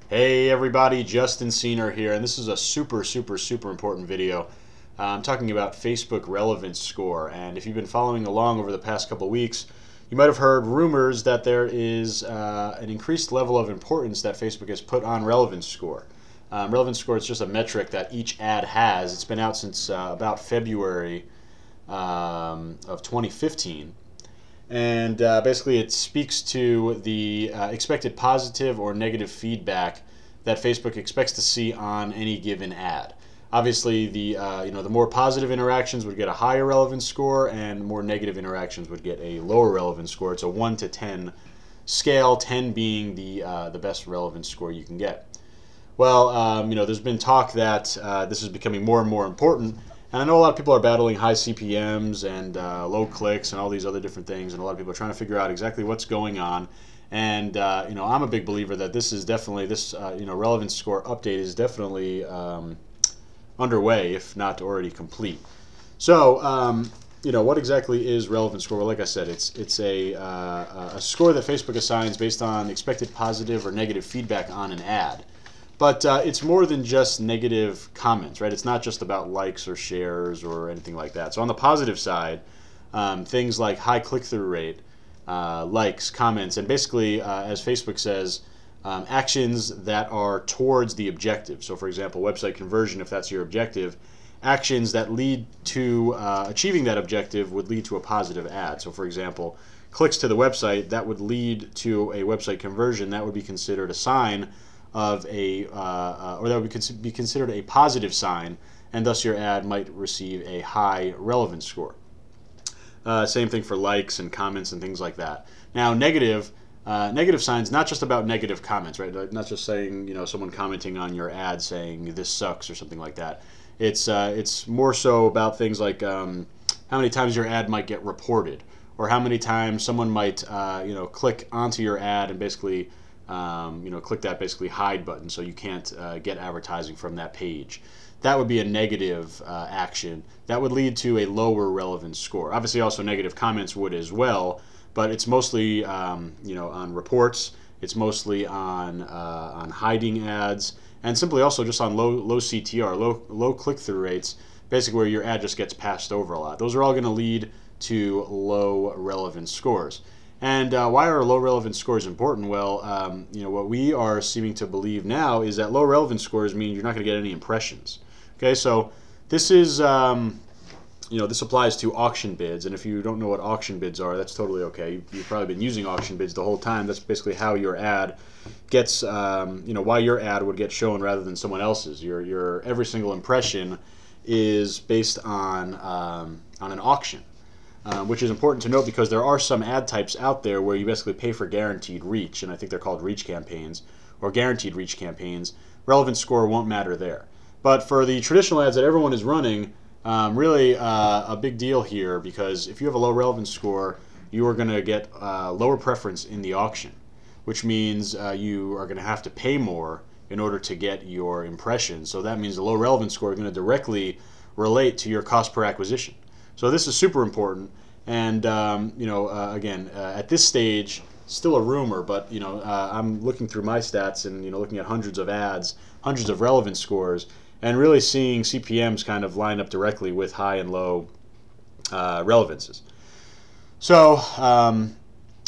Hey everybody, Justin Senior here, and this is a super important video. I'm talking about Facebook Relevance Score, and if you've been following along over the past couple weeks, you might have heard rumors that there is an increased level of importance that Facebook has put on Relevance Score. Relevance Score is just a metric that each ad has. It's been out since about February of 2015. And basically it speaks to the expected positive or negative feedback that Facebook expects to see on any given ad. Obviously, the more positive interactions would get a higher relevance score, and more negative interactions would get a lower relevance score. It's a 1 to 10 scale, 10 being the best relevance score you can get. Well, there's been talk that this is becoming more and more important. And I know a lot of people are battling high CPMs and low clicks and all these other different things, and a lot of people are trying to figure out exactly what's going on. And I'm a big believer that this is definitely relevance score update is definitely underway, if not already complete. So what exactly is relevance score? Well, like I said, it's a score that Facebook assigns based on expected positive or negative feedback on an ad. But it's more than just negative comments, right? It's not just about likes or shares or anything like that. So on the positive side, things like high click-through rate, likes, comments, and basically, as Facebook says, actions that are towards the objective. So for example, website conversion, if that's your objective, actions that lead to achieving that objective would lead to a positive ad. So for example, clicks to the website, that would lead to a website conversion. That would be considered a sign of or that would be considered a positive sign, and thus your ad might receive a high relevance score. Same thing for likes and comments and things like that. Now, negative signs, not just about negative comments, right? Not just saying, someone commenting on your ad saying this sucks or something like that. It's more so about things like how many times your ad might get reported, or how many times someone might click onto your ad and basically click that basically hide button, so you can't get advertising from that page. That would be a negative action. That would lead to a lower relevance score. Obviously, also negative comments would as well, but it's mostly on reports. It's mostly on hiding ads, and simply also just on low CTR, low click-through rates, basically where your ad just gets passed over a lot. Those are all going to lead to low relevance scores. And why are low relevance scores important? Well, what we are seeming to believe now is that low relevance scores mean you're not going to get any impressions. Okay, so this is, this applies to auction bids, and if you don't know what auction bids are, that's totally okay. You've probably been using auction bids the whole time. That's basically how your ad gets, why your ad would get shown rather than someone else's. Your every single impression is based on an auction. Which is important to note because there are some ad types out there where you basically pay for guaranteed reach, and I think they're called reach campaigns or guaranteed reach campaigns. Relevance score won't matter there. But for the traditional ads that everyone is running, really a big deal here, because if you have a low relevance score, you are going to get lower preference in the auction, which means you are going to have to pay more in order to get your impressions. So that means the low relevance score is going to directly relate to your cost per acquisition. So this is super important, and again, at this stage, still a rumor, but I'm looking through my stats and looking at hundreds of ads, hundreds of relevance scores, and really seeing CPMs kind of line up directly with high and low relevances. So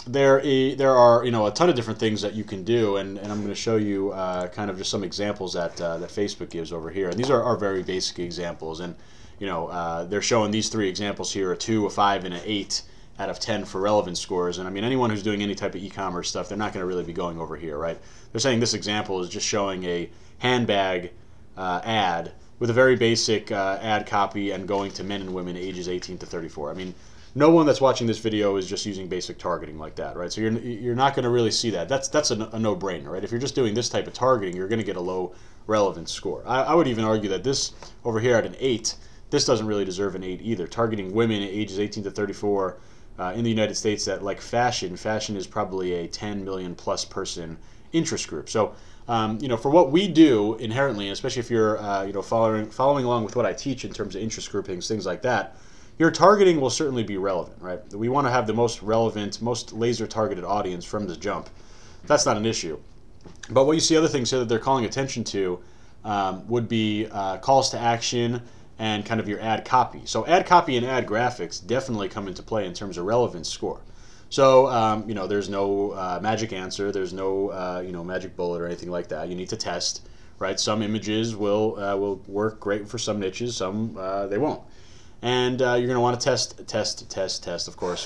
there are a ton of different things that you can do, and I'm going to show you kind of just some examples that Facebook gives over here, and these are very basic examples. And they're showing these three examples here, a 2, a 5, and an 8 out of 10 for relevance scores. And I mean, anyone who's doing any type of e-commerce stuff, they're not going to really be going over here, right? They're saying this example is just showing a handbag ad with a very basic ad copy and going to men and women ages 18 to 34. I mean, no one that's watching this video is just using basic targeting like that, right? So you're not going to really see that. That's a no-brainer, right? If you're just doing this type of targeting, you're going to get a low relevance score. I would even argue that this over here at an 8, this doesn't really deserve an 8 either. Targeting women ages 18 to 34 in the United States that like fashion is probably a 10 million plus person interest group. So, for what we do inherently, and especially if you're, following along with what I teach in terms of interest groupings, things like that, your targeting will certainly be relevant, right? We want to have the most relevant, most laser targeted audience from the jump. That's not an issue. But what you see other things here that they're calling attention to would be calls to action and kind of your ad copy. So ad copy and ad graphics definitely come into play in terms of relevance score. So there's no magic answer, there's no magic bullet or anything like that. You need to test, right? Some images will work great for some niches, some they won't. And you're going to want to test. Of course,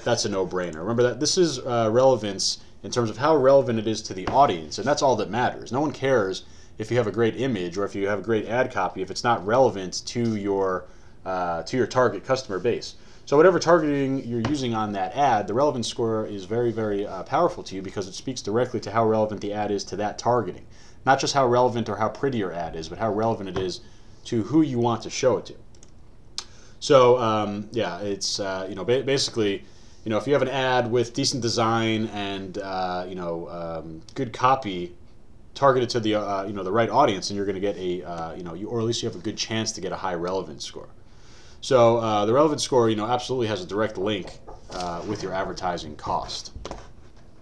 that's a no-brainer. Remember that this is relevance in terms of how relevant it is to the audience, and that's all that matters. No one cares if you have a great image or if you have a great ad copy if it's not relevant to your target customer base. So whatever targeting you're using on that ad, the relevance score is very, very powerful to you because it speaks directly to how relevant the ad is to that targeting. Not just how relevant or how pretty your ad is, but how relevant it is to who you want to show it to. So it's basically, if you have an ad with decent design and good copy targeted to the the right audience, and you're going to get or at least you have a good chance to get a high relevance score. So the relevance score, absolutely has a direct link with your advertising cost.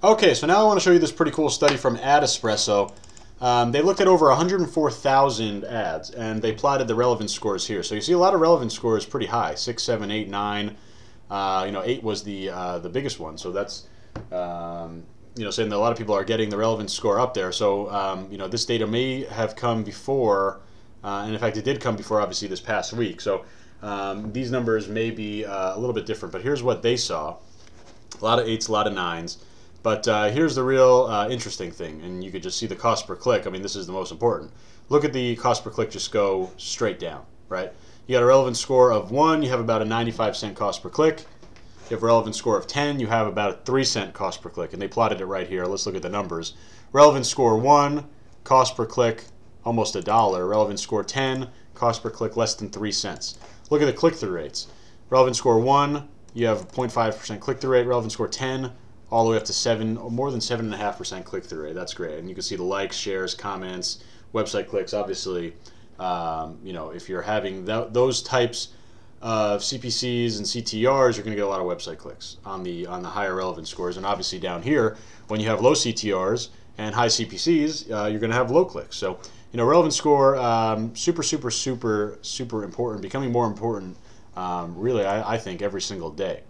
Okay, so now I want to show you this pretty cool study from Ad Espresso. They looked at over 104,000 ads, and they plotted the relevance scores here. So you see a lot of relevance scores pretty high, 6, 7, 8, 9. 8 was the biggest one. So that's saying that a lot of people are getting the relevance score up there. So this data may have come before, and in fact it did come before, obviously, this past week. So these numbers may be a little bit different, but here's what they saw: a lot of 8s, a lot of 9s. But here's the real interesting thing, and you could just see the cost per click. I mean, this is the most important. Look at the cost per click just go straight down, right? You got a relevance score of 1, you have about a 95-cent cost per click. You have a relevance score of 10, you have about a 3-cent cost per click, and they plotted it right here. Let's look at the numbers. Relevance score 1, cost per click almost $1. Relevance score 10, cost per click less than 3 cents. Look at the click-through rates. Relevance score 1, you have 0.5% click-through rate. Relevance score 10, all the way up to more than 7.5% click-through rate. That's great. And you can see the likes, shares, comments, website clicks. Obviously, if you're having those types of CPCs and CTRs, you're going to get a lot of website clicks on the higher relevance scores. And obviously down here, when you have low CTRs and high CPCs, you're going to have low clicks. So relevance score, super important, becoming more important, really, I think, every single day.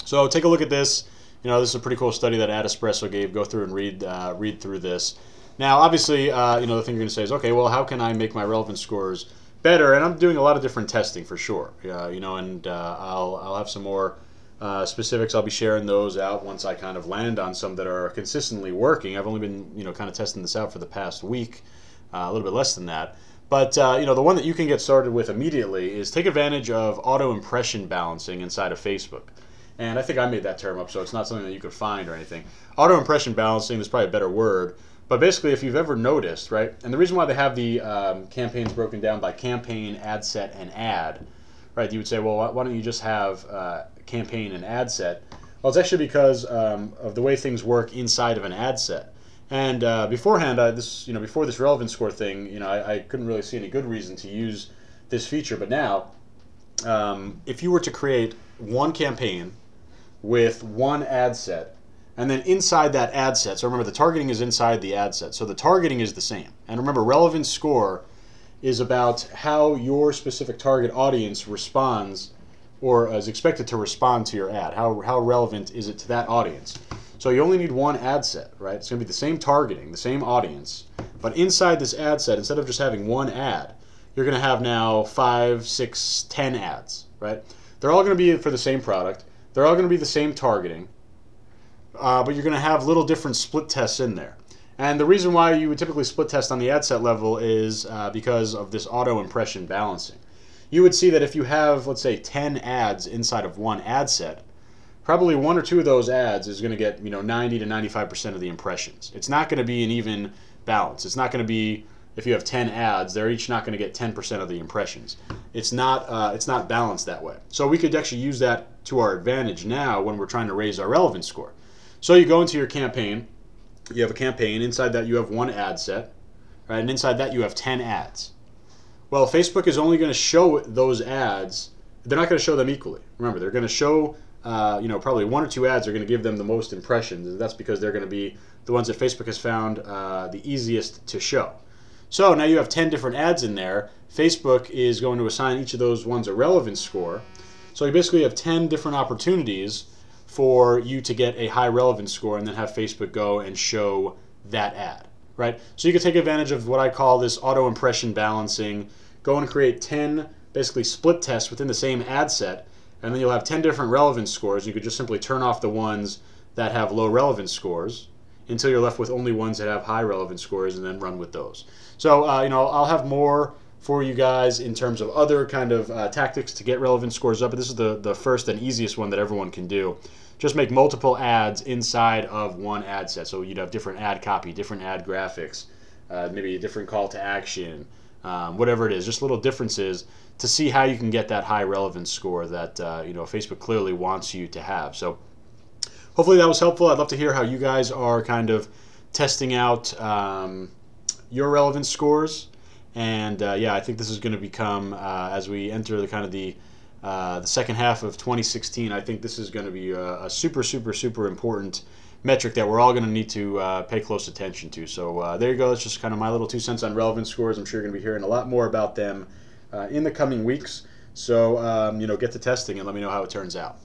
So take a look at this. This is a pretty cool study that Ad Espresso gave. Go through and read through this. Now, obviously, the thing you're going to say is, okay, well, how can I make my relevance scores better? And I'm doing a lot of different testing for sure. And I'll have some more specifics. I'll be sharing those out once I kind of land on some that are consistently working. I've only been, kind of testing this out for the past week, a little bit less than that. But the one that you can get started with immediately is take advantage of auto impression balancing inside of Facebook. And I think I made that term up, so it's not something that you could find or anything. Auto impression balancing is probably a better word. But basically, if you've ever noticed, right, and the reason why they have the campaigns broken down by campaign, ad set, and ad, right, you would say, well, why don't you just have campaign and ad set? Well, it's actually because of the way things work inside of an ad set. And beforehand, before this relevance score thing, I couldn't really see any good reason to use this feature. But now, if you were to create one campaign with one ad set, and then inside that ad set, so remember the targeting is inside the ad set, so the targeting is the same. And remember, relevance score is about how your specific target audience responds or is expected to respond to your ad. How relevant is it to that audience? So you only need one ad set, right? It's going to be the same targeting, the same audience, but inside this ad set, instead of just having one ad, you're going to have now 5, 6, 10 ads, right? They're all going to be for the same product. They're all going to be the same targeting, but you're going to have little different split tests in there. And the reason why you would typically split test on the ad set level is because of this auto impression balancing. You would see that if you have, let's say, 10 ads inside of one ad set, probably 1 or 2 of those ads is going to get 90 to 95% of the impressions. It's not going to be an even balance. It's not going to be, if you have 10 ads, they're each not going to get 10% of the impressions. It's not balanced that way. So we could actually use that to our advantage now when we're trying to raise our relevance score. So you go into your campaign. You have a campaign. Inside that you have one ad set, right? And inside that you have 10 ads. Well, Facebook is only going to show those ads. They're not going to show them equally. Remember, they're going to show probably 1 or 2 ads are going to give them the most impressions, and that's because they're going to be the ones that Facebook has found the easiest to show. So now you have 10 different ads in there. Facebook is going to assign each of those ones a relevance score. So you basically have 10 different opportunities for you to get a high relevance score, and then have Facebook go and show that ad, right? So you can take advantage of what I call this auto impression balancing. Go and create 10 basically split tests within the same ad set, and then you'll have 10 different relevance scores. You could just simply turn off the ones that have low relevance scores until you're left with only ones that have high relevance scores, and then run with those. So I'll have more for you guys in terms of other kind of tactics to get relevance scores up, but this is the first and easiest one that everyone can do. Just make multiple ads inside of one ad set. So you'd have different ad copy, different ad graphics, maybe a different call to action, whatever it is, just little differences to see how you can get that high relevance score that Facebook clearly wants you to have. So hopefully that was helpful. I'd love to hear how you guys are kind of testing out your relevance scores. And I think this is going to become, as we enter the second half of 2016, I think this is going to be a super, super, super important metric that we're all going to need to pay close attention to. So there you go. That's just kind of my little 2 cents on relevance scores. I'm sure you're going to be hearing a lot more about them in the coming weeks. So get to testing and let me know how it turns out.